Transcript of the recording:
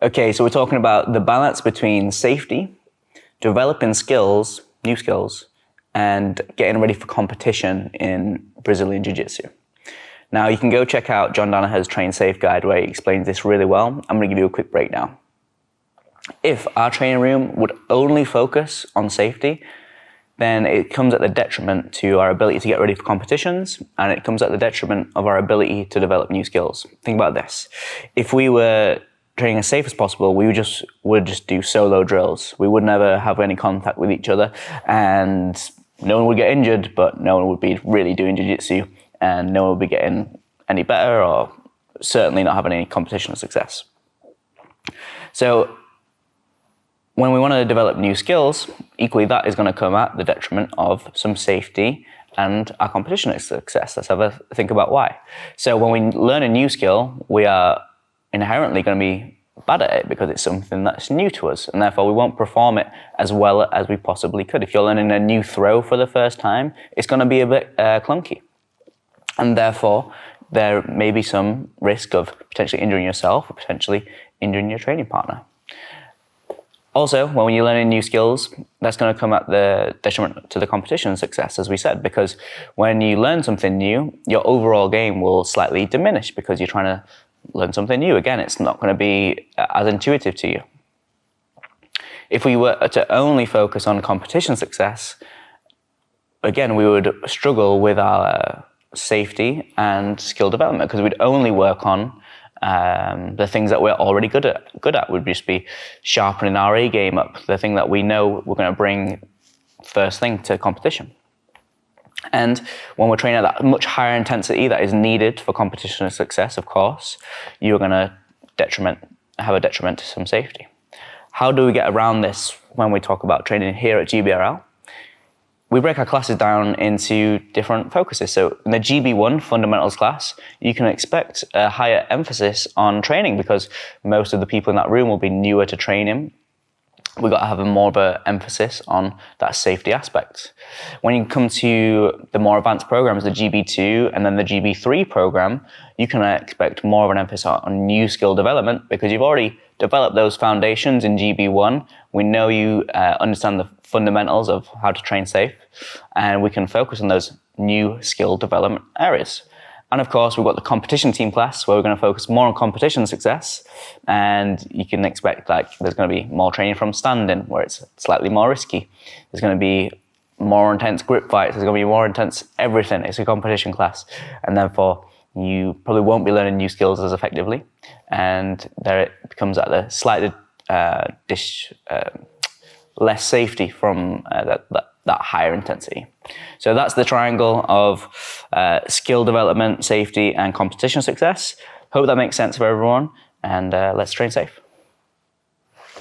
Okay, so we're talking about the balance between safety, developing skills, new skills, and getting ready for competition in Brazilian Jiu-Jitsu. Now, you can go check out John Danaher's Train Safe guide where he explains this really well. I'm going to give you a quick breakdown. If our training room would only focus on safety, then it comes at the detriment to our ability to get ready for competitions, and it comes at the detriment of our ability to develop new skills. Think about this. If we were training as safe as possible, we would just do solo drills. We would never have any contact with each other, and no one would get injured, but no one would be really doing jiu-jitsu, and no one would be getting any better, or certainly not having any competition success. So when we want to develop new skills, equally that is going to come at the detriment of some safety and our competition success. Let's have a think about why. So when we learn a new skill, we are inherently going to be bad at it because it's something that's new to us, and therefore we won't perform it as well as we possibly could. If you're learning a new throw for the first time, it's going to be a bit clunky, and therefore there may be some risk of potentially injuring yourself or potentially injuring your training partner. Also, when you're learning new skills, that's going to come at the detriment to the competition success, as we said, because when you learn something new, your overall game will slightly diminish because you're trying to learn something new. Again, it's not going to be as intuitive to you. If we were to only focus on competition success, again, we would struggle with our safety and skill development because we'd only work on the things that we're already good at. Would just be sharpening our A game up, the thing that we know we're going to bring first thing to competition. And when we're training at that much higher intensity that is needed for competition success, of course, you're going to have a detriment to some safety. How do we get around this when we talk about training here at GBRL? We break our classes down into different focuses. So in the GB1 fundamentals class, you can expect a higher emphasis on training because most of the people in that room will be newer to training. We've got to have more of an emphasis on that safety aspect. When you come to the more advanced programs, the GB2 and then the GB3 program, you can expect more of an emphasis on new skill development because you've already developed those foundations in GB1. We know you understand the fundamentals of how to train safe, and we can focus on those new skill development areas. And of course, we've got the competition team class where we're going to focus more on competition success, and you can expect there's going to be more training from standing where it's slightly more risky. There's going to be more intense grip fights. There's going to be more intense everything. It's a competition class, and therefore you probably won't be learning new skills as effectively, and there it becomes at the slightly less safety from that higher intensity. So that's the triangle of skill development, safety, and competition success. Hope that makes sense for everyone, and let's train safe.